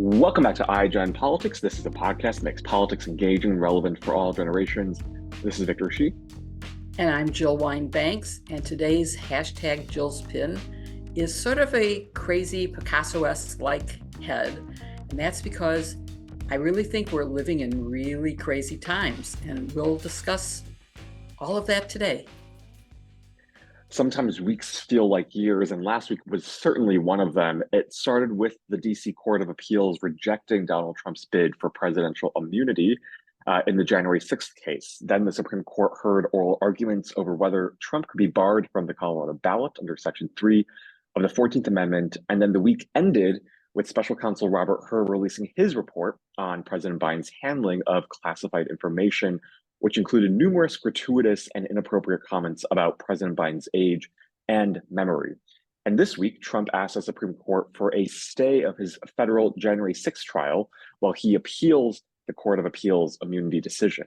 Welcome back to iGen Politics. This is a podcast that makes politics engaging and relevant for all generations. This is Victor Shi. And I'm Jill Wine-Banks, and today's hashtag Jill's Pin is sort of a crazy Picasso-esque-like head, and that's because I really think we're living in really crazy times, and we'll discuss all of that today. Sometimes weeks feel like years, and last week was certainly one of them. It started with the DC Court of Appeals rejecting Donald Trump's bid for presidential immunity in the January 6th case. Then the Supreme Court heard oral arguments over whether Trump could be barred from the Colorado ballot under Section 3 of the 14th Amendment. And then the week ended with special counsel Robert Hur releasing his report on President Biden's handling of classified information, which included numerous gratuitous and inappropriate comments about President Biden's age and memory. And this week, Trump asked the Supreme Court for a stay of his federal January 6th trial while he appeals the Court of Appeals immunity decision.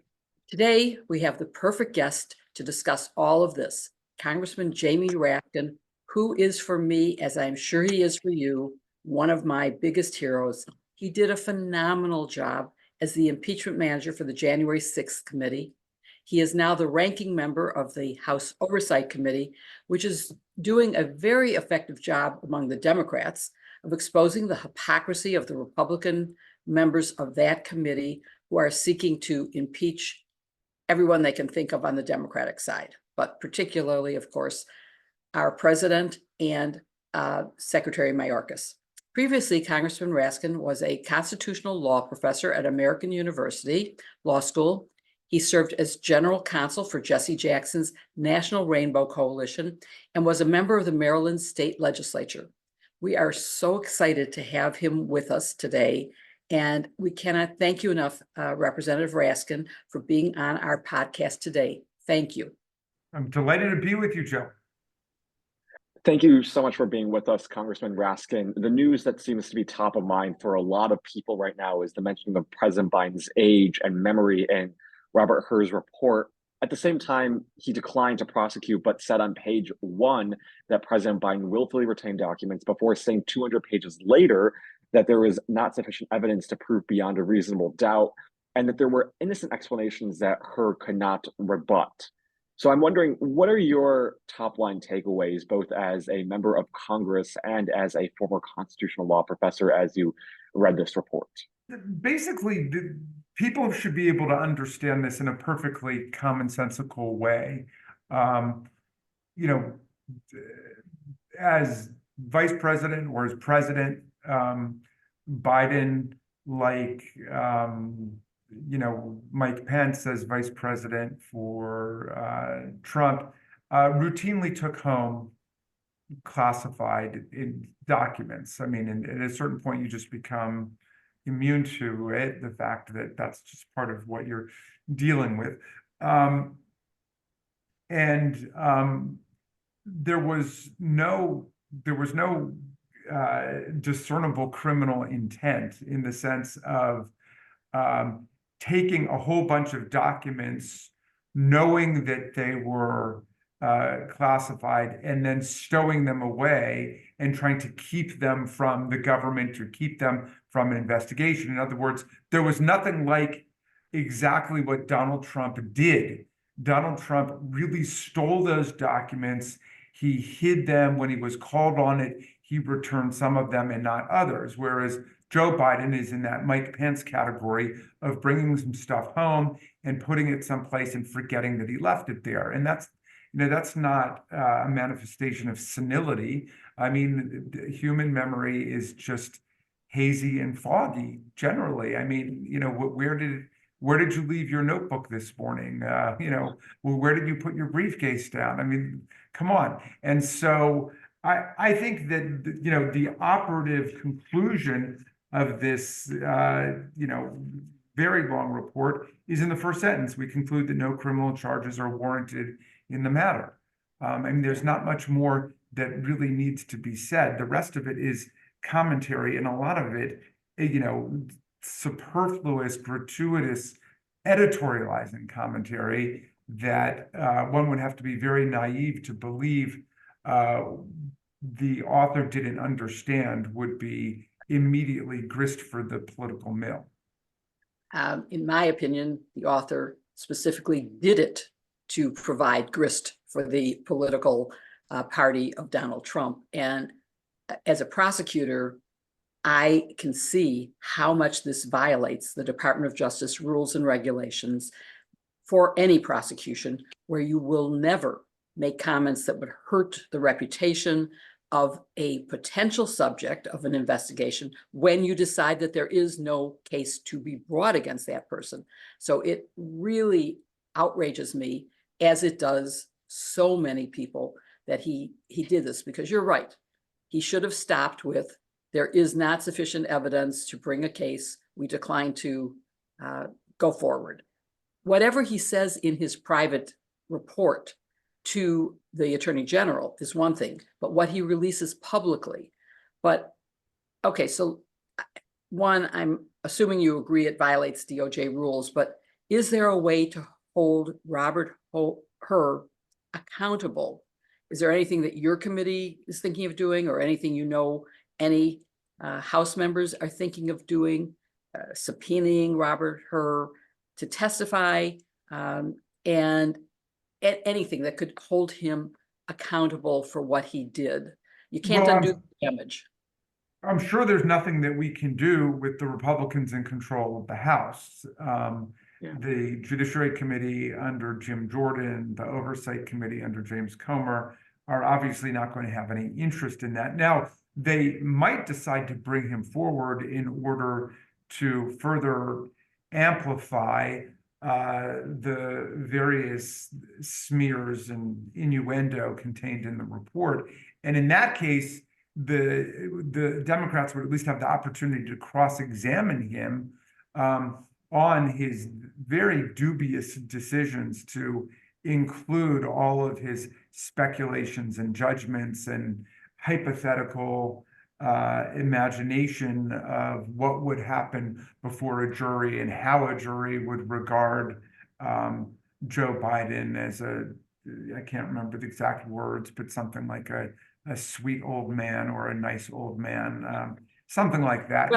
Today, we have the perfect guest to discuss all of this, Congressman Jamie Raskin, who is for me, as I'm sure he is for you, one of my biggest heroes. He did a phenomenal job as the impeachment manager for the January 6th committee. He is now the ranking member of the House Oversight Committee, which is doing a very effective job among the Democrats of exposing the hypocrisy of the Republican members of that committee who are seeking to impeach everyone they can think of on the Democratic side, but particularly, of course, our president and Secretary Mayorkas. Previously, Congressman Raskin was a constitutional law professor at American University Law School. He served as general counsel for Jesse Jackson's National Rainbow Coalition and was a member of the Maryland State Legislature. We are so excited to have him with us today, and we cannot thank you enough, Representative Raskin, for being on our podcast today. Thank you. I'm delighted to be with you, Joe. Thank you so much for being with us, Congressman Raskin. The news that seems to be top of mind for a lot of people right now is the mention of President Biden's age and memory in Robert Hur's report. At the same time, he declined to prosecute, but said on page 1 that President Biden willfully retained documents before saying 200 pages later that there was not sufficient evidence to prove beyond a reasonable doubt, and that there were innocent explanations that Hur could not rebut. So I'm wondering, what are your top line takeaways, both as a member of Congress and as a former constitutional law professor, as you read this report? Basically, people should be able to understand this in a perfectly commonsensical way. As vice president or as president, Biden, like Mike Pence as vice president for Trump, routinely took home classified documents. I mean, at a certain point, you just become immune to it, the fact that that's just part of what you're dealing with. There was no discernible criminal intent in the sense of taking a whole bunch of documents, knowing that they were classified, and then stowing them away and trying to keep them from the government or keep them from an investigation. In other words, there was nothing like exactly what Donald Trump did. Donald Trump really stole those documents. He hid them. When he was called on it, he returned some of them and not others, whereas Joe Biden is in that Mike Pence category of bringing some stuff home and putting it someplace and forgetting that he left it there. And that's not a manifestation of senility. I mean, human memory is just hazy and foggy generally. I mean, where did you leave your notebook this morning? Where did you put your briefcase down? I mean, come on. And so I think that, the operative conclusion of this, very long report is in the first sentence. We conclude that no criminal charges are warranted in the matter. I mean, there's not much more that really needs to be said. The rest of it is commentary, and a lot of it, superfluous, gratuitous, editorializing commentary that one would have to be very naive to believe the author didn't understand would be immediately grist for the political mill. In my opinion, the author specifically did it to provide grist for the political party of Donald Trump. And as a prosecutor, I can see how much this violates the Department of Justice rules and regulations for any prosecution, where you will never make comments that would hurt the reputation of a potential subject of an investigation when you decide that there is no case to be brought against that person. So it really outrages me, as it does so many people, that he did this, because you're right. He should have stopped with, there is not sufficient evidence to bring a case. We decline to go forward. Whatever he says in his private report to the Attorney General is one thing, but what he releases publicly. But okay, so one, I'm assuming you agree it violates DOJ rules, but is there a way to hold Robert Hur accountable? Is there anything that your committee is thinking of doing, or anything any House members are thinking of doing, subpoenaing Robert Hur to testify, and anything that could hold him accountable for what he did? You can't undo the damage. I'm sure there's nothing that we can do with the Republicans in control of the House. The Judiciary Committee under Jim Jordan, the Oversight Committee under James Comer are obviously not going to have any interest in that. Now, they might decide to bring him forward in order to further amplify the various smears and innuendo contained in the report. And in that case, the Democrats would at least have the opportunity to cross-examine him on his very dubious decisions to include all of his speculations and judgments and hypothetical imagination of what would happen before a jury and how a jury would regard Joe Biden as I can't remember the exact words, but something like a sweet old man or a nice old man, something like that.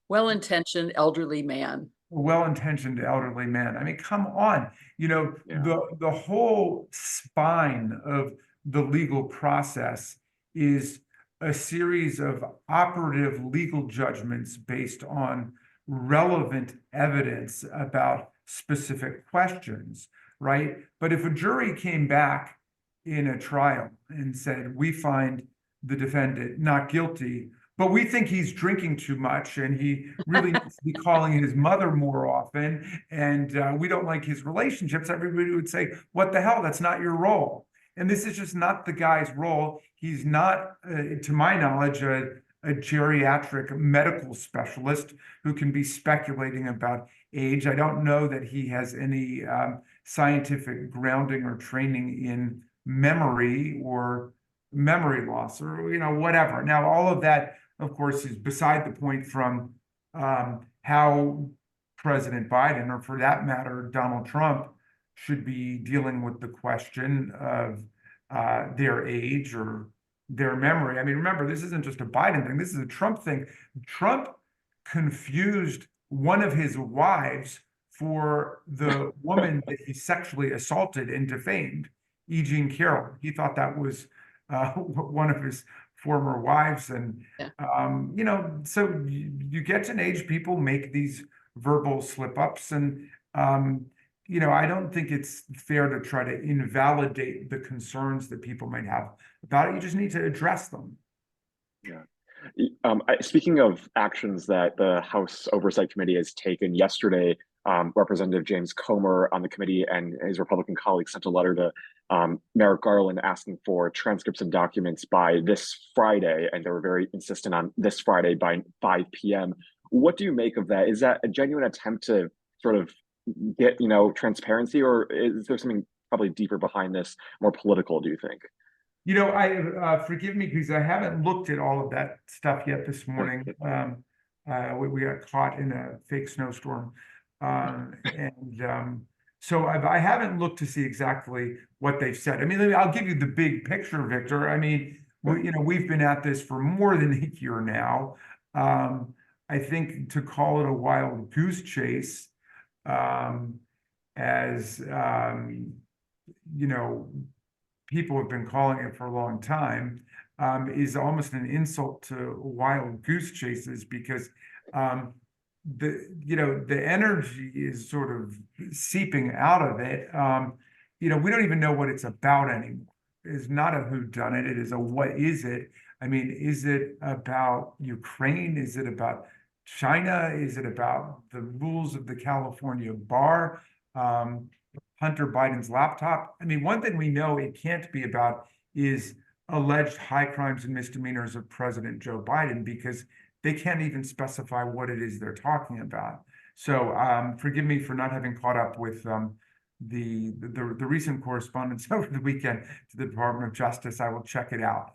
Well-intentioned elderly man. Well-intentioned elderly man. I mean, come on. The whole spine of the legal process is a series of operative legal judgments based on relevant evidence about specific questions, right? But if a jury came back in a trial and said, we find the defendant not guilty, but we think he's drinking too much and he really needs to be calling his mother more often, and we don't like his relationships, everybody would say, what the hell, that's not your role. And this is just not the guy's role. He's not, to my knowledge, a geriatric medical specialist who can be speculating about age. I don't know that he has any scientific grounding or training in memory or memory loss or whatever. Now, all of that, of course, is beside the point from how President Biden, or for that matter, Donald Trump, should be dealing with the question of their age or their memory. I mean, remember, this isn't just a Biden thing. This is a Trump thing. Trump confused one of his wives for the woman that he sexually assaulted and defamed, E. Jean Carroll. He thought that was one of his former wives. And, so you get to an age, people make these verbal slip-ups. And, I don't think it's fair to try to invalidate the concerns that people might have about it. You just need to address them. Yeah. Speaking of actions that the House Oversight Committee has taken, yesterday, Representative James Comer on the committee and his Republican colleagues sent a letter to Merrick Garland asking for transcripts and documents by this Friday, and they were very insistent on this Friday by 5 p.m. What do you make of that? Is that a genuine attempt to sort of get, transparency, or is there something probably deeper behind this, more political, do you think? Forgive me because I haven't looked at all of that stuff yet this morning. We got caught in a fake snowstorm. So I haven't looked to see exactly what they've said. I mean, I'll give you the big picture, Victor. I mean, we've been at this for more than a year now. I think to call it a wild goose chase, as people have been calling it for a long time, is almost an insult to wild goose chases, because the energy is sort of seeping out of it. We don't even know what it's about anymore. It's not a whodunit, it is a what is it? I mean, is it about Ukraine? Is it about China? Is it about the rules of the California bar? Hunter Biden's laptop? I mean, one thing we know it can't be about is alleged high crimes and misdemeanors of President Joe Biden, because they can't even specify what it is they're talking about. So forgive me for not having caught up with the recent correspondence over the weekend to the Department of Justice. I will check it out.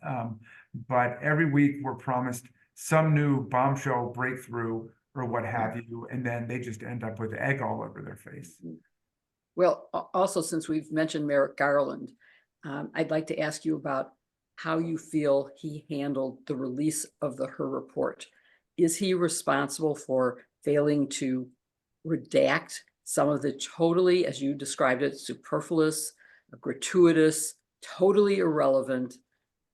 But every week we're promised some new bombshell breakthrough or what have you, and then they just end up with egg all over their face. Well, also, since we've mentioned Merrick Garland, I'd like to ask you about how you feel he handled the release of the Her report. Is he responsible for failing to redact some of the totally, as you described it, superfluous, gratuitous, totally irrelevant,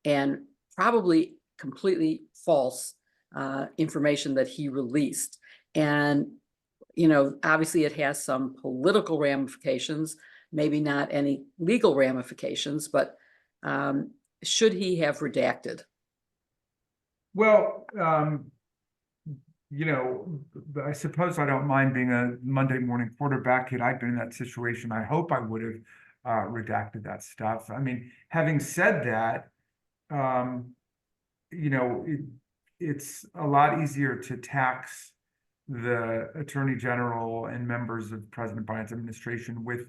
and probably completely false information that he released? And obviously it has some political ramifications, maybe not any legal ramifications, but should he have redacted? Well, I suppose I don't mind being a Monday morning quarterback. Had I been in that situation, I hope I would have redacted that stuff. I mean, having said that, it's a lot easier to tax the Attorney General and members of President Biden's administration with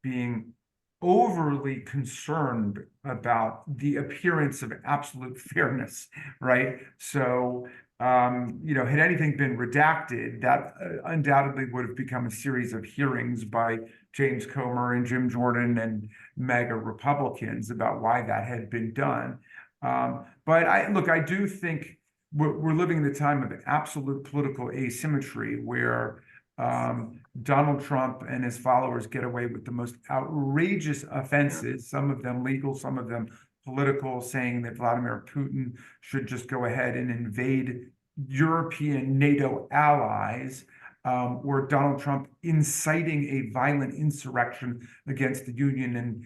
being overly concerned about the appearance of absolute fairness, right? So, had anything been redacted, that undoubtedly would have become a series of hearings by James Comer and Jim Jordan and MAGA Republicans about why that had been done. But I do think we're living in the time of absolute political asymmetry, where Donald Trump and his followers get away with the most outrageous offenses, some of them legal, some of them political, saying that Vladimir Putin should just go ahead and invade European NATO allies, or Donald Trump inciting a violent insurrection against the Union and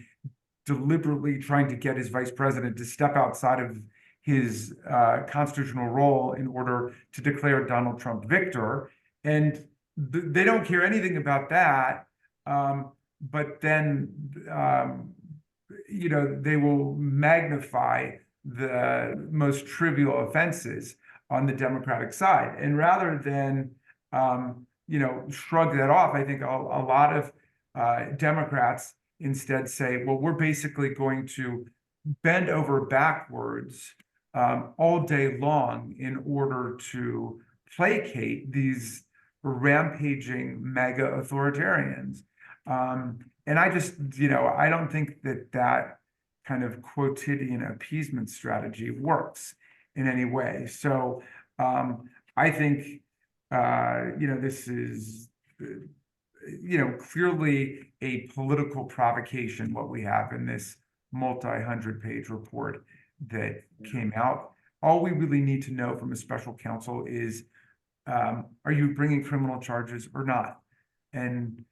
deliberately trying to get his vice president to step outside of his constitutional role in order to declare Donald Trump victor. And they don't care anything about that. But then, they will magnify the most trivial offenses on the Democratic side. And rather than, shrug that off, I think a lot of Democrats instead say, well, we're basically going to bend over backwards all day long in order to placate these rampaging mega authoritarians. And I just, I don't think that kind of quotidian appeasement strategy works in any way. So I think, this is, clearly a political provocation, what we have in this multi-hundred-page report that came out. All we really need to know from a special counsel is, are you bringing criminal charges or not? And,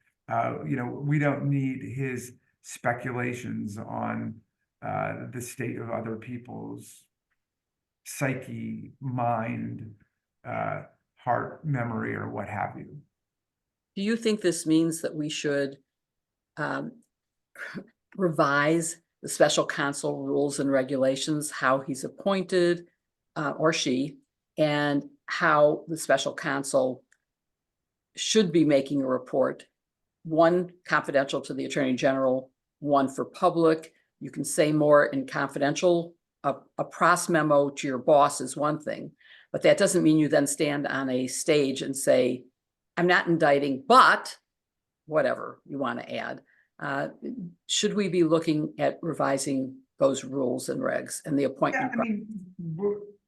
we don't need his speculations on the state of other people's psyche, mind, heart, memory, or what have you. Do you think this means that we should revise the special counsel rules and regulations, how he's appointed or she, and how the special counsel should be making a report, one confidential to the Attorney General, one for public? You can say more in confidential. A pros memo to your boss is one thing, but that doesn't mean you then stand on a stage and say, I'm not indicting, but whatever you want to add. Should we be looking at revising those rules and regs and the Yeah, appointment.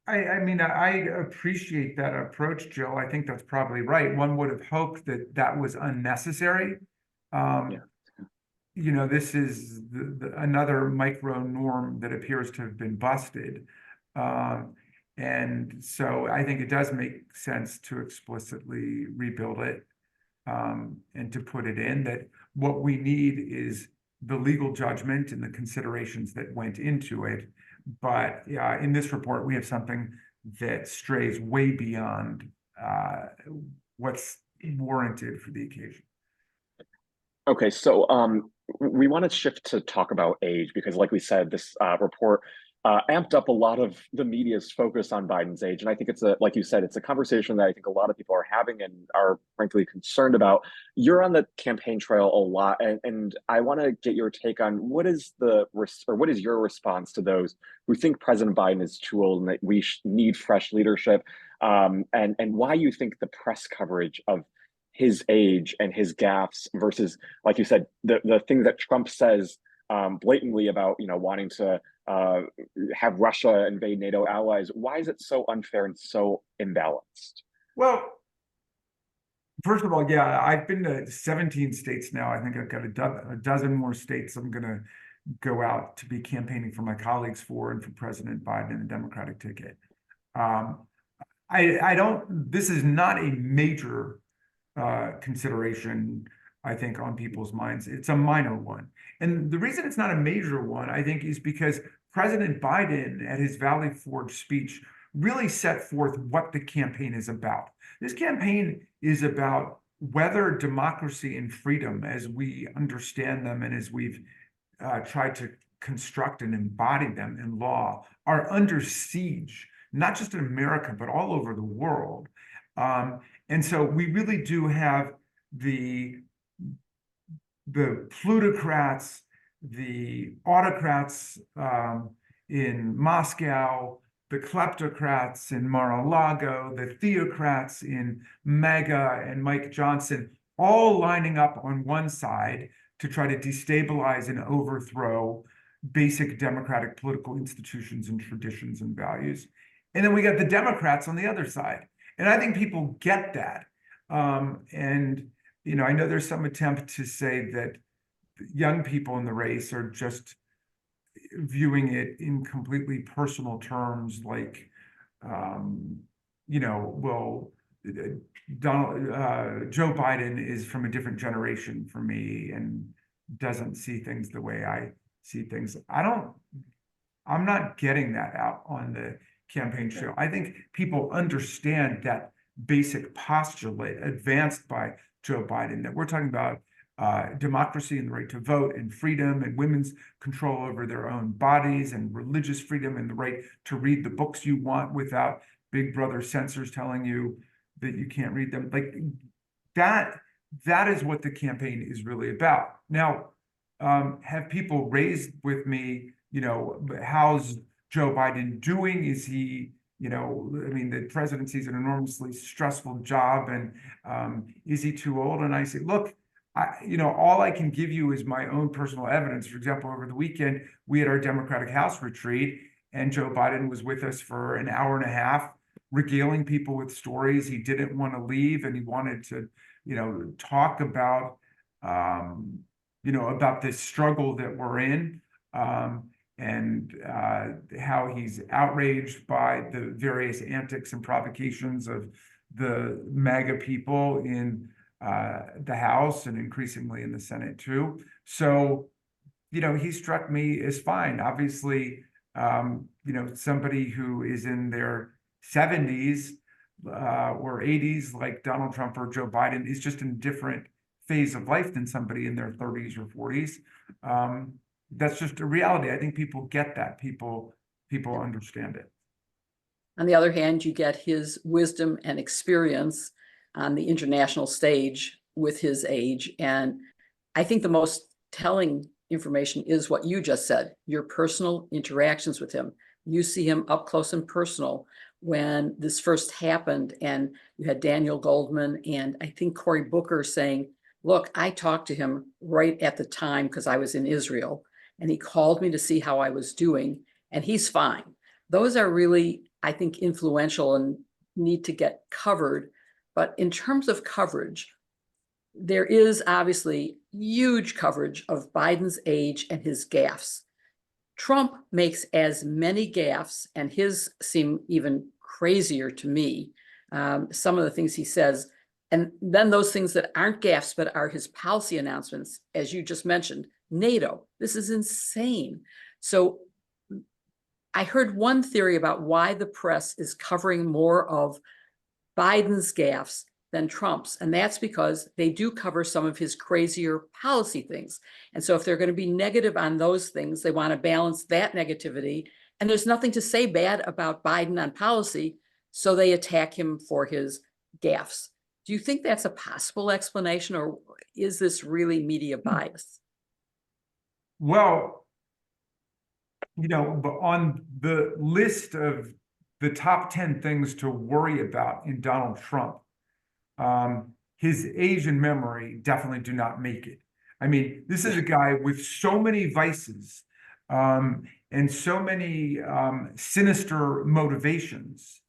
I mean, I appreciate that approach, Jill. I think that's probably right. One would have hoped that that was unnecessary. Yeah. You know, this is another micro norm that appears to have been busted. And so I think it does make sense to explicitly rebuild it, and to put it in that what we need is the legal judgment and the considerations that went into it. But in this report, we have something that strays way beyond what's warranted for the occasion. Okay, so we want to shift to talk about age because, like we said, this report amped up a lot of the media's focus on Biden's age, and I think like you said, it's a conversation that I think a lot of people are having and are frankly concerned about. You're on the campaign trail a lot, and I want to get your take on what is your response to those who think President Biden is too old and that we need fresh leadership, and why you think the press coverage of his age and his gaffes versus, like you said, the thing that Trump says blatantly about, wanting to have Russia invade NATO allies. Why is it so unfair and so imbalanced? Well, first of all, yeah, I've been to 17 states now. I think I've got a dozen more states I'm going to go out to be campaigning for my colleagues for and for President Biden in the Democratic ticket. This is not a major consideration, I think, on people's minds. It's a minor one. And the reason it's not a major one, I think, is because President Biden at his Valley Forge speech really set forth what the campaign is about. This campaign is about whether democracy and freedom, as we understand them and as we've tried to construct and embody them in law, are under siege, not just in America, but all over the world. And so we really do have the plutocrats, the autocrats in Moscow, the kleptocrats in Mar-a-Lago, the theocrats in MAGA and Mike Johnson, all lining up on one side to try to destabilize and overthrow basic democratic political institutions and traditions and values. And then we got the Democrats on the other side. And I think people get that. And, I know there's some attempt to say that young people in the race are just viewing it in completely personal terms, like, Joe Biden is from a different generation for me and doesn't see things the way I see things. I'm not getting that out on the campaign trail. I think people understand that basic postulate advanced by Joe Biden, that we're talking about democracy and the right to vote and freedom and women's control over their own bodies and religious freedom and the right to read the books you want without big brother censors telling you that you can't read them. Like that is what the campaign is really about. Now, have people raised with me, how's Joe Biden doing? Is he, the presidency is an enormously stressful job, and is he too old? And I say, look, all I can give you is my own personal evidence. For example, over the weekend, we had our Democratic House retreat, and Joe Biden was with us for an hour and a half, regaling people with stories. He didn't want to leave, and he wanted to, talk about, about this struggle that we're in, and how he's outraged by the various antics and provocations of the MAGA people in the House and increasingly in the Senate too. So, he struck me as fine. Obviously, somebody who is in their 70s or 80s, like Donald Trump or Joe Biden, is just in a different phase of life than somebody in their 30s or 40s. That's just a reality. I think people get that. People understand it. On the other hand, you get his wisdom and experience on the international stage with his age. And I think the most telling information is what you just said, your personal interactions with him. You see him up close and personal. When this first happened, and you had Daniel Goldman and I think Cory Booker saying, look, I talked to him right at the time because I was in Israel. and he called me to see how I was doing, and he's fine. Those are really, I think, influential and need to get covered. But in terms of coverage, there is obviously huge coverage of Biden's age and his gaffes. Trump makes as many gaffes, and his seem even crazier to me. Some of the things he says, and then those things that aren't gaffes, but are his policy announcements, as you just mentioned, NATO. This is insane. So I heard one theory about why the press is covering more of Biden's gaffes than Trump's, and that's because they do cover some of his crazier policy things. And so if they're going to be negative on those things, they want to balance that negativity. And there's nothing to say bad about Biden on policy, so they attack him for his gaffes. Do you think that's a possible explanation, or is this really media bias? Well, but on the list of the top 10 things to worry about in Donald Trump, his age and memory definitely do not make it. I mean, this is a guy with so many vices, and so many sinister motivations,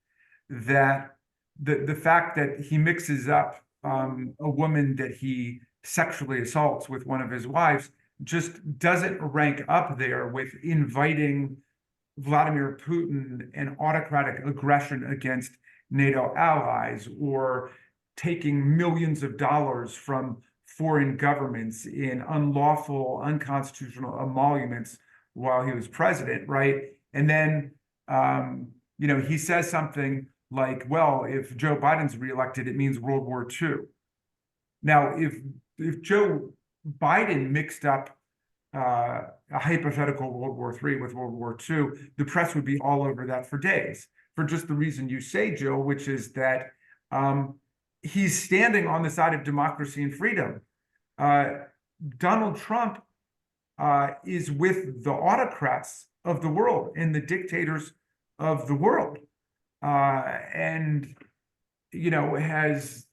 that the fact that he mixes up a woman that he sexually assaults with one of his wives just doesn't rank up there with inviting Vladimir Putin and autocratic aggression against NATO allies, or taking millions of dollars from foreign governments in unlawful, unconstitutional emoluments while he was president, right? And then, he says something like, well, if Joe Biden's reelected, it means World War II. Now, if Joe Biden mixed up a hypothetical World War III with World War II, the press would be all over that for days, for just the reason you say, Jill, which is that he's standing on the side of democracy and freedom. Donald Trump is with the autocrats of the world and the dictators of the world, and has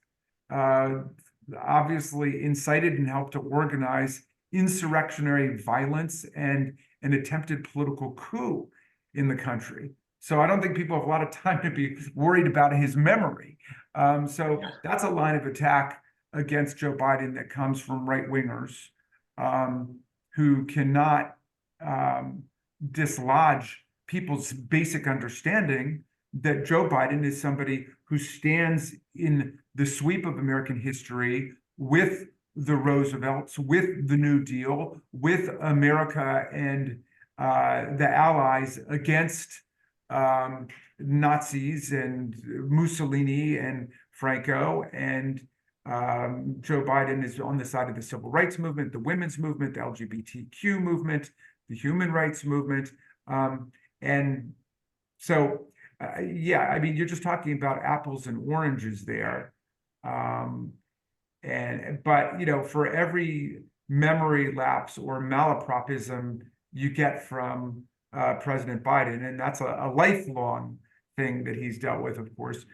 obviously incited and helped to organize insurrectionary violence and an attempted political coup in the country. So I don't think people have a lot of time to be worried about his memory. So that's a line of attack against Joe Biden that comes from right-wingers who cannot dislodge people's basic understanding that Joe Biden is somebody who stands in the sweep of American history with the Roosevelts, with the New Deal, with America and the Allies against Nazis and Mussolini and Franco. And Joe Biden is on the side of the civil rights movement, the women's movement, the LGBTQ movement, the human rights movement. And so, I mean, you're just talking about apples and oranges there. But for every memory lapse or malapropism you get from President Biden, and that's a lifelong thing that he's dealt with, of course,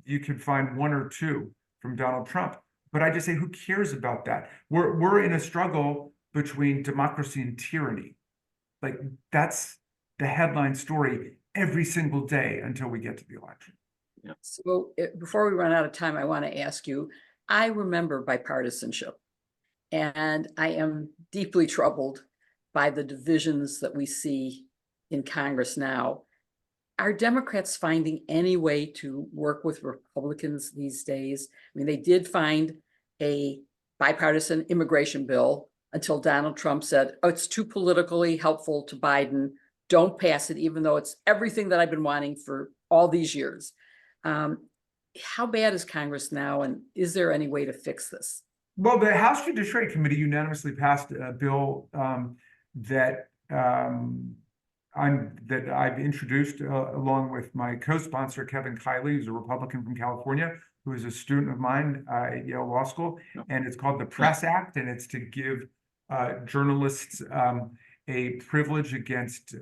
you can find one or two from Donald Trump. But I just say, who cares about that? We're in a struggle between democracy and tyranny. Like, that's the headline story every single day until we get to the election. Yeah. So before we run out of time, I want to ask you, I remember bipartisanship, and I am deeply troubled by the divisions that we see in Congress now. Are Democrats finding any way to work with Republicans these days? I mean, they did find a bipartisan immigration bill until Donald Trump said, oh, it's too politically helpful to Biden. Don't pass it, even though it's everything that I've been wanting for all these years. How bad is Congress now, and is there any way to fix this? Well, the House Judiciary Committee unanimously passed a bill that I've introduced along with my co-sponsor, Kevin Kiley, who's a Republican from California, who is a student of mine at Yale Law School. And it's called the Press Act, and it's to give journalists a privilege against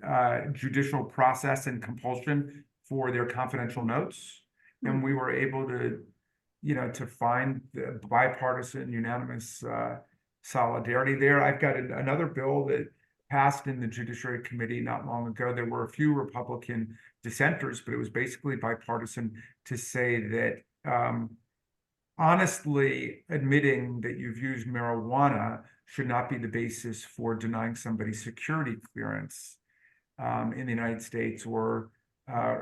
judicial process and compulsion for their confidential notes. And we were able to, to find the bipartisan, unanimous solidarity there. I've got another bill that passed in the Judiciary Committee not long ago. There were a few Republican dissenters, but it was basically bipartisan to say that honestly admitting that you've used marijuana should not be the basis for denying somebody security clearance in the United States or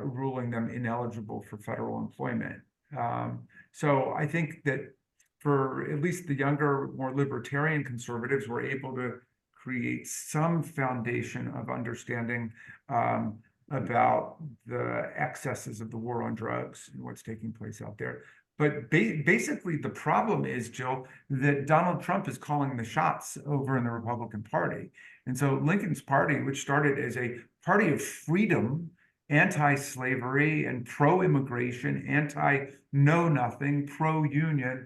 ruling them ineligible for federal employment. So I think that for at least the younger, more libertarian conservatives, we're able to create some foundation of understanding about the excesses of the war on drugs and what's taking place out there. But basically, the problem is, Jill, that Donald Trump is calling the shots over in the Republican Party. And so Lincoln's party, which started as a party of freedom, anti-slavery and pro-immigration, anti-know-nothing, pro-union,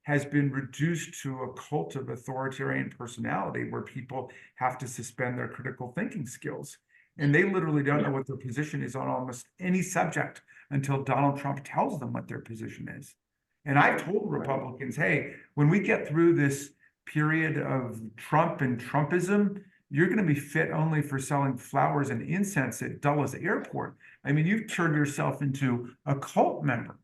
has been reduced to a cult of authoritarian personality where people have to suspend their critical thinking skills. And they literally don't know what their position is on almost any subject until Donald Trump tells them what their position is. And I've told Republicans, hey, when we get through this period of Trump and Trumpism, you're going to be fit only for selling flowers and incense at Dulles Airport. I mean, you've turned yourself into a cult member.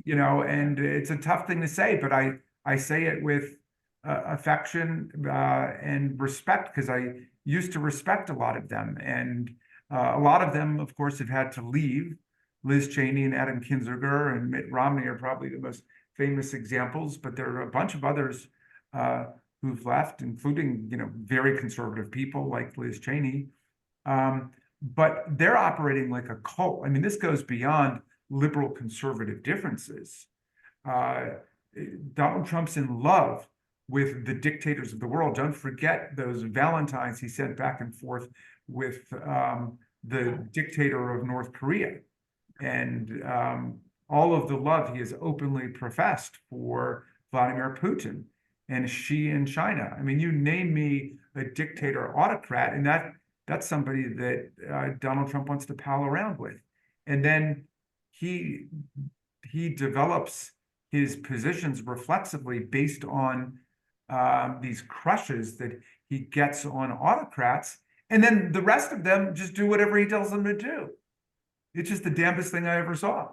You know, and it's a tough thing to say, but I say it with affection and respect, because I used to respect a lot of them. And a lot of them, of course, have had to leave. Liz Cheney and Adam Kinzinger and Mitt Romney are probably the most famous examples, but there are a bunch of others who've left, including, you know, very conservative people like Liz Cheney. But they're operating like a cult. I mean, this goes beyond liberal conservative differences. Donald Trump's in love with the dictators of the world. Don't forget those Valentines he sent back and forth with the dictator of North Korea, and all of the love he has openly professed for Vladimir Putin and Xi in China. I mean, you name me a dictator autocrat, and that's somebody that Donald Trump wants to pal around with. And then he develops his positions reflexively based on these crushes that he gets on autocrats, and then the rest of them just do whatever he tells them to do. It's just the damnedest thing I ever saw.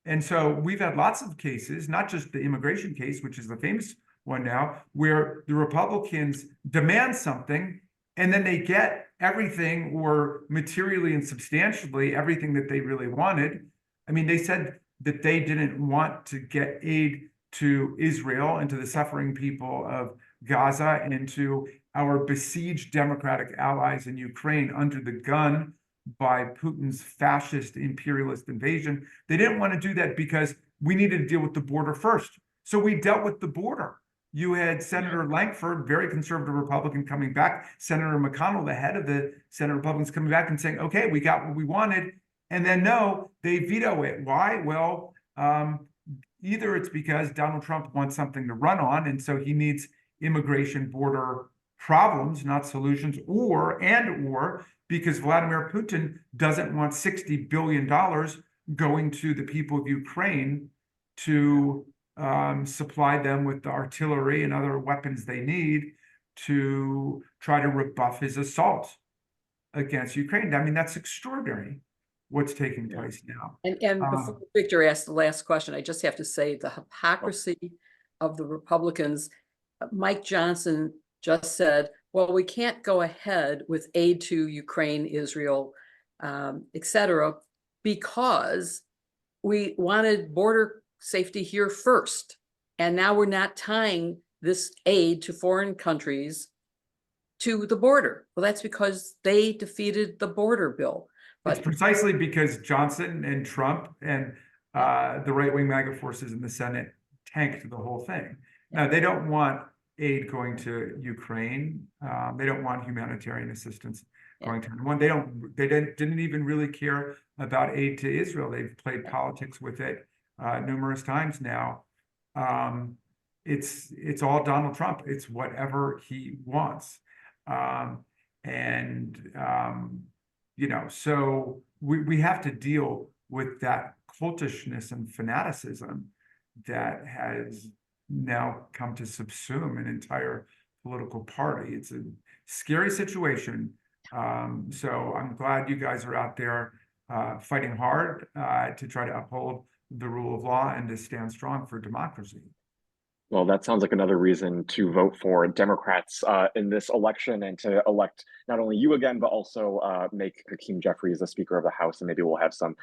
And so we've had lots of cases, not just the immigration case, which is the famous one now, where the Republicans demand something and then they get everything, or materially and substantially everything that they really wanted. I mean, they said that they didn't want to get aid to Israel and to the suffering people of Gaza and to our besieged democratic allies in Ukraine under the gun by Putin's fascist imperialist invasion. They didn't want to do that because we needed to deal with the border first. So we dealt with the border. You had Senator Lankford, very conservative Republican, coming back, Senator McConnell, the head of the Senate Republicans, coming back and saying, okay, we got what we wanted. And then no, they veto it. Why? Well, either it's because Donald Trump wants something to run on, and so he needs immigration border problems, not solutions, or because Vladimir Putin doesn't want $60 billion going to the people of Ukraine to supply them with the artillery and other weapons they need to try to rebuff his assault against Ukraine. I mean, that's extraordinary what's taking place now. And before Victor asks the last question, I just have to say the hypocrisy of the Republicans. Mike Johnson just said, well, we can't go ahead with aid to Ukraine, Israel, et cetera, because we wanted border safety here first. And now we're not tying this aid to foreign countries to the border. Well, that's because they defeated the border bill. But it's precisely because Johnson and Trump and the right-wing MAGA forces in the Senate tanked the whole thing. Now, they don't want aid going to Ukraine. They don't want humanitarian assistance going to anyone. They didn't even really care about aid to Israel. They've played politics with it numerous times now. It's all Donald Trump. It's whatever he wants. You know, so we have to deal with that cultishness and fanaticism that has now come to subsume an entire political party. It's a scary situation. So I'm glad you guys are out there fighting hard to try to uphold the rule of law and to stand strong for democracy. Well, that sounds like another reason to vote for Democrats in this election and to elect not only you again, but also make Hakeem Jeffries the Speaker of the House, and maybe we'll have some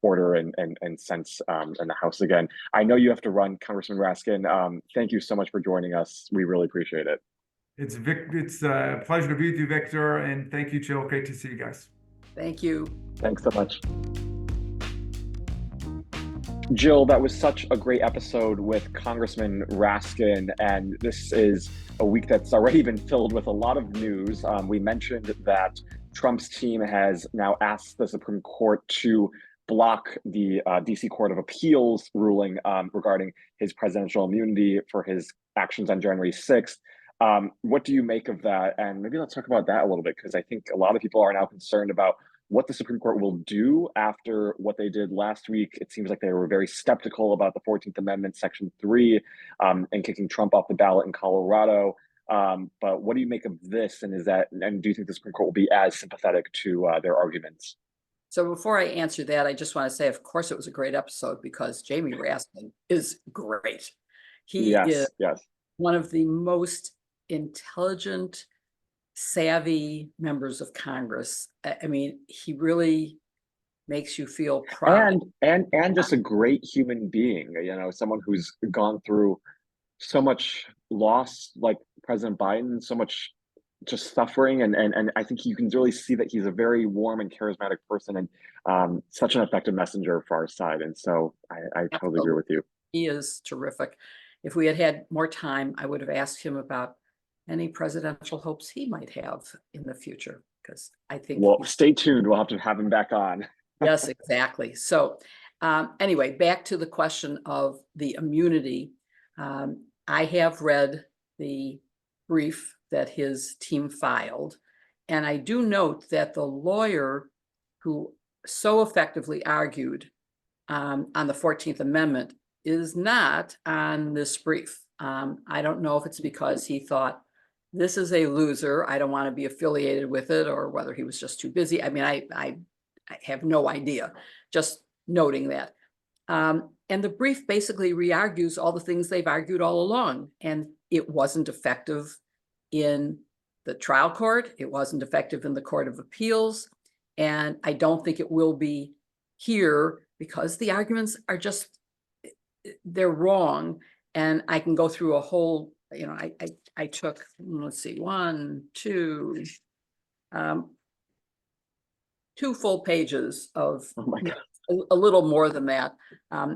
order and sense in the House again. I know you have to run, Congressman Raskin. Thank you so much for joining us. We really appreciate it. It's a pleasure to be with you, Victor, and thank you, Jill. Great to see you guys. Thank you. Thanks so much. Jill, that was such a great episode with Congressman Raskin, and this is a week that's already been filled with a lot of news. We mentioned that Trump's team has now asked the Supreme Court to block the DC Court of Appeals ruling regarding his presidential immunity for his actions on January 6th. What do you make of that? And maybe let's talk about that a little bit, because I think a lot of people are now concerned about what the Supreme Court will do after what they did last week. It seems like they were very skeptical about the 14th Amendment, Section 3, and kicking Trump off the ballot in Colorado. But what do you make of this? And do you think the Supreme Court will be as sympathetic to their arguments? So before I answer that, I just want to say, of course, it was a great episode because Jamie Raskin is great. He is one of the most intelligent, savvy members of Congress. I mean, he really makes you feel proud. And just a great human being, someone who's gone through so much loss, like President Biden, so much just suffering. And I think you can really see that he's a very warm and charismatic person, and such an effective messenger for our side. And so I totally agree with you. He is terrific. If we had had more time, I would have asked him about any presidential hopes he might have in the future, because I think. Well, stay tuned. We'll have to have him back on. Yes, exactly. So anyway, back to the question of the immunity. I have read the brief that his team filed, and I do note that the lawyer who so effectively argued on the 14th Amendment is not on this brief. I don't know if it's because he thought, this is a loser, I don't want to be affiliated with it, or whether he was just too busy. I mean, I have no idea, just noting that. And the brief basically re-argues all the things they've argued all along, and it wasn't effective in the trial court, it wasn't effective in the Court of Appeals, and I don't think it will be here, because the arguments are just, they're wrong. And I can go through a whole, I took, let's see, 2 full pages of, a little more than that,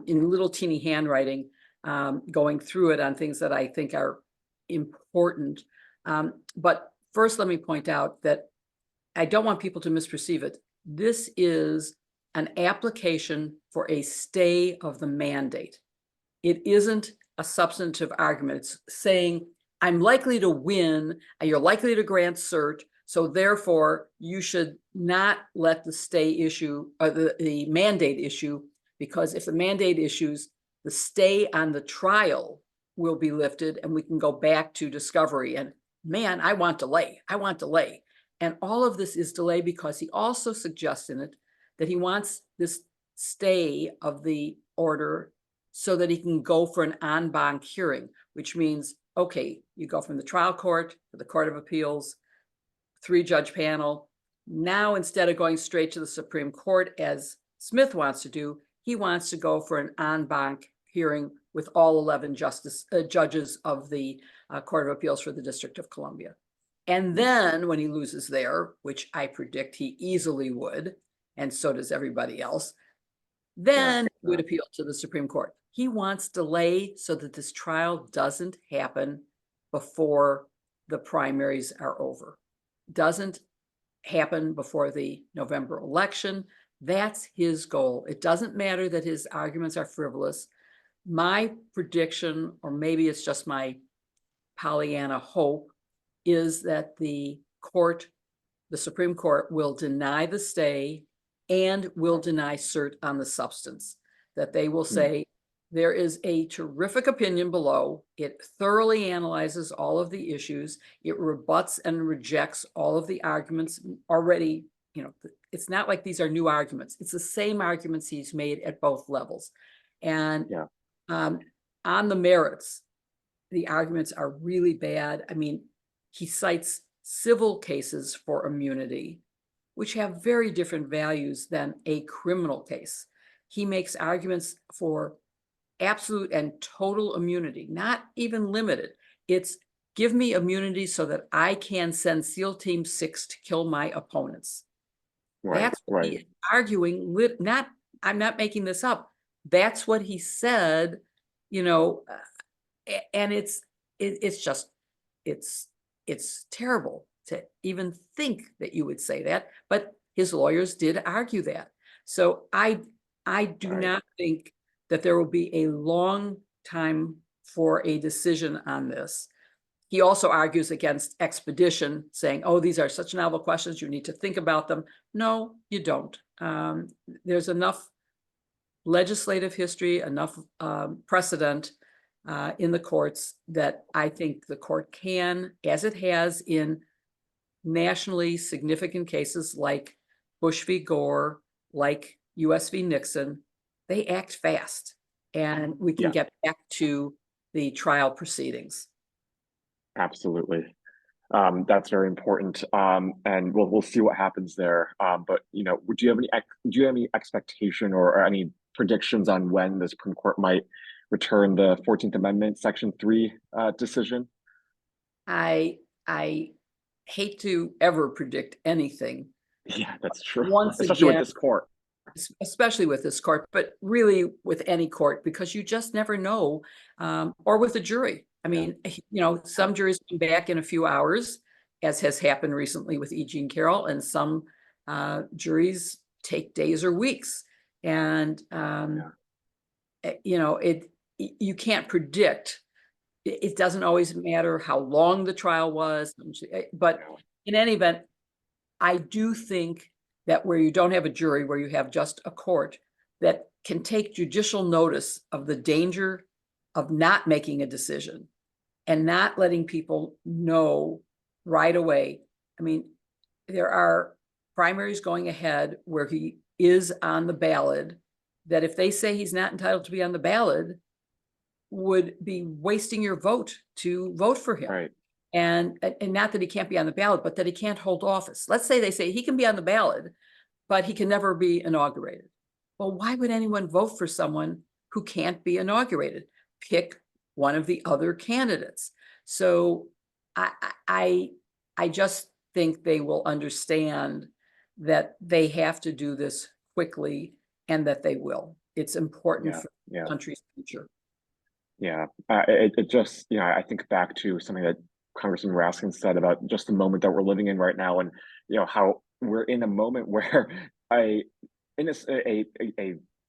in little teeny handwriting, going through it on things that I think are important. But first, let me point out that I don't want people to misperceive it. This is an application for a stay of the mandate. It isn't a substantive argument. It's saying, I'm likely to win, and you're likely to grant cert, so therefore you should not let the stay issue, or the mandate issue, because if the mandate issues, the stay on the trial will be lifted and we can go back to discovery. And man, I want delay. And all of this is delay because he also suggests in it that he wants this stay of the order so that he can go for an en banc hearing, which means, okay, you go from the trial court to the Court of Appeals, 3-judge panel. Now, instead of going straight to the Supreme Court, as Smith wants to do, he wants to go for an en banc hearing with all 11 judges of the Court of Appeals for the District of Columbia. And then when he loses there, which I predict he easily would, and so does everybody else, then he would appeal to the Supreme Court. He wants delay so that this trial doesn't happen before the primaries are over. Doesn't happen before the November election. That's his goal. It doesn't matter that his arguments are frivolous. My prediction, or maybe it's just my Pollyanna hope, is that the Supreme Court will deny the stay and will deny cert on the substance. That they will say, There is a terrific opinion below. It thoroughly analyzes all of the issues. It rebuts and rejects all of the arguments already. It's not like these are new arguments. It's the same arguments he's made at both levels. And Yeah. On the merits, the arguments are really bad. I mean, he cites civil cases for immunity, which have very different values than a criminal case. He makes arguments for absolute and total immunity, not even limited. It's give me immunity so that I can send SEAL Team 6 to kill my opponents. Right. That's what he is arguing. I'm not making this up. That's what he said, and it's terrible to even think that you would say that, but his lawyers did argue that. So I do not think that there will be a long time for a decision on this. He also argues against expedition, saying, oh, these are such novel questions, you need to think about them. No, you don't. There's enough legislative history, enough precedent in the courts that I think the court can, as it has in nationally significant cases like Bush v. Gore, like US v. Nixon, they act fast, and we can get back to the trial proceedings. Absolutely. That's very important. And we'll see what happens there. But do you have any expectation or any predictions on when the Supreme Court might return the 14th Amendment Section 3 decision? I hate to ever predict anything. Yeah, that's true. Especially with this court. Especially with this court, but really with any court, because you just never know, or with a jury. I mean, some juries come back in a few hours, as has happened recently with E. Jean Carroll, and some juries take days or weeks. And, you can't predict. It doesn't always matter how long the trial was, but in any event, I do think that where you don't have a jury, where you have just a court that can take judicial notice of the danger of not making a decision and not letting people know right away. I mean, there are primaries going ahead where he is on the ballot, that if they say he's not entitled to be on the ballot, would be wasting your vote to vote for him. Right. And not that he can't be on the ballot, but that he can't hold office. Let's say they say he can be on the ballot, but he can never be inaugurated. Well, why would anyone vote for someone who can't be inaugurated? Pick one of the other candidates. So I just think they will understand that they have to do this quickly, and that they will. It's important for the country's future. Yeah, it just, I think back to something that Congressman Raskin said about just the moment that we're living in right now, and how we're in a moment where a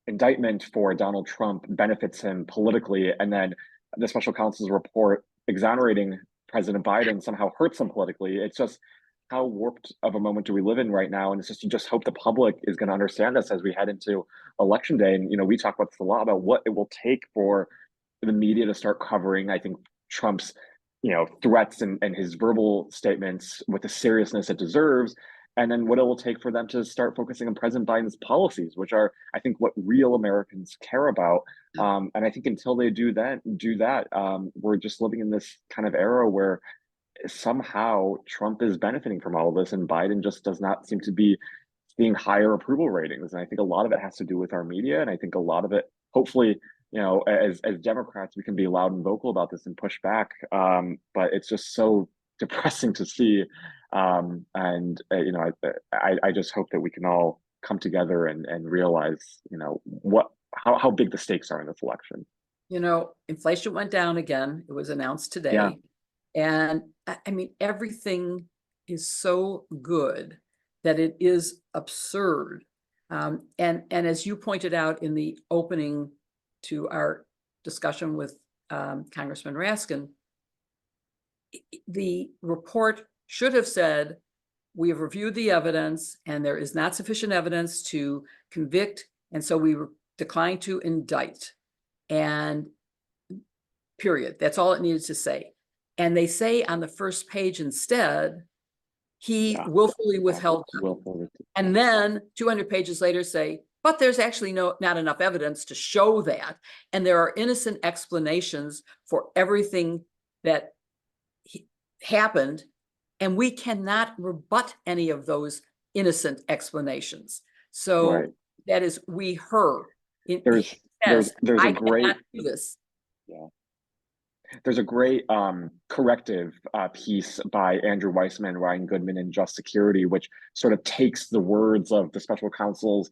indictment for Donald Trump benefits him politically, and then the special counsel's report exonerating President Biden somehow hurts him politically. It's just how warped of a moment do we live in right now, and it's just, you just hope the public is going to understand this as we head into Election Day. And we talk about this a lot, about what it will take for the media to start covering, I think, Trump's threats and his verbal statements with the seriousness it deserves, and then what it will take for them to start focusing on President Biden's policies, which are, I think, what real Americans care about. And I think until they do that, we're just living in this kind of era where somehow Trump is benefiting from all of this, and Biden just does not seem to be seeing higher approval ratings. And I think a lot of it has to do with our media, and I think a lot of it, hopefully, as Democrats, we can be loud and vocal about this and push back. But it's just so depressing to see. I just hope that we can all come together and realize, how big the stakes are in this election. Inflation went down again. It was announced today. Yeah. And I mean, everything is so good that it is absurd. And as you pointed out in the opening to our discussion with Congressman Raskin, the report should have said, we have reviewed the evidence and there is not sufficient evidence to convict, and so we decline to indict. and period. That's all it needed to say. And they say on the first page instead, he willfully withheld them. And then 200 pages later say, but there's actually not enough evidence to show that. And there are innocent explanations for everything that happened. And we cannot rebut any of those innocent explanations. So that is, we heard. There's a great do this. Yeah. There's a great corrective piece by Andrew Weissman, Ryan Goodman, and Just Security, which sort of takes the words of the special counsel's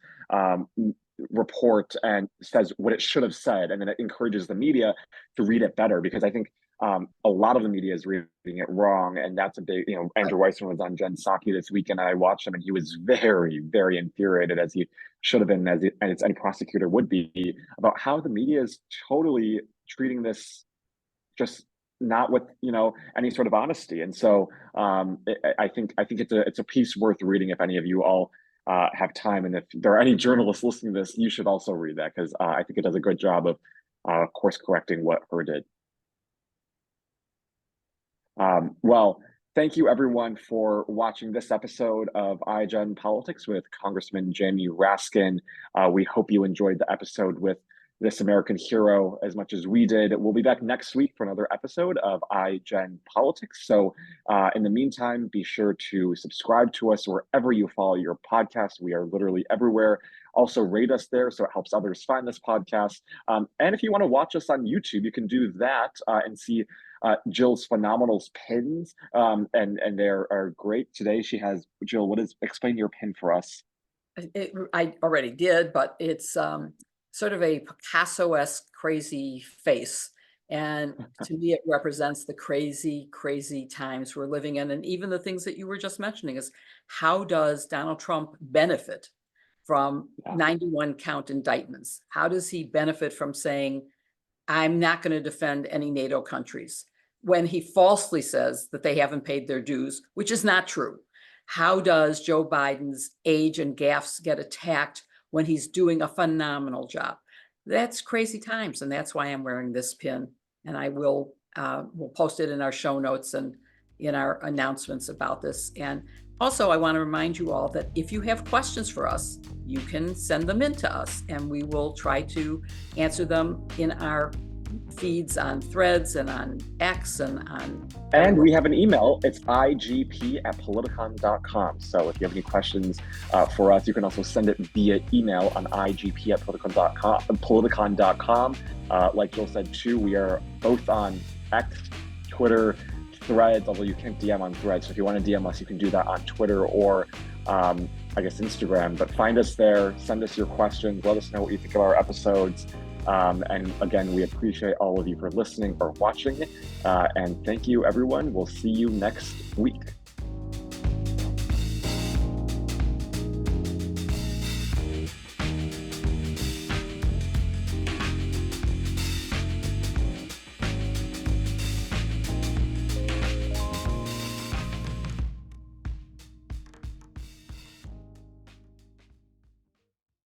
report and says what it should have said, and then it encourages the media to read it better, because I think a lot of the media is reading it wrong, and that's a big, Andrew Weissman was on Jen Psaki this weekend, and I watched him, and he was very, very infuriated, as he should have been, as any prosecutor would be, about how the media is totally treating this just not with any sort of honesty. And so I think it's a piece worth reading if any of you all have time, and if there are any journalists listening to this, you should also read that, because I think it does a good job of course correcting what Hur did. Well, thank you everyone for watching this episode of iGen Politics with Congressman Jamie Raskin. We hope you enjoyed the episode with this American hero as much as we did. We'll be back next week for another episode of iGen Politics. So in the meantime, be sure to subscribe to us wherever you follow your podcast. We are literally everywhere. Also rate us there so it helps others find this podcast. And if you want to watch us on YouTube, you can do that and see Jill's phenomenal pins. And they are great. Today she has, Jill, explain your pin for us. I already did, but it's sort of a Picasso-esque crazy face. And to me, it represents the crazy, crazy times we're living in. And even the things that you were just mentioning is, how does Donald Trump benefit from 91 count indictments? How does he benefit from saying, I'm not going to defend any NATO countries, when he falsely says that they haven't paid their dues, which is not true? How does Joe Biden's age and gaffes get attacked when he's doing a phenomenal job? That's crazy times, and that's why I'm wearing this pin. And I will we'll post it in our show notes and in our announcements about this. And also, I want to remind you all that if you have questions for us, you can send them in to us, and we will try to answer them in our feeds on Threads and on X and on. And we have an email. It's igp@politicon.com. So if you have any questions for us, you can also send it via email on igp@politicon.com. Like Jill said too, we are both on X, Twitter, Threads, although you can't DM on Threads. So if you want to DM us, you can do that on Twitter or I guess Instagram. But find us there, send us your questions, let us know what you think of our episodes. And again, we appreciate all of you for listening or watching. And thank you, everyone. We'll see you next week.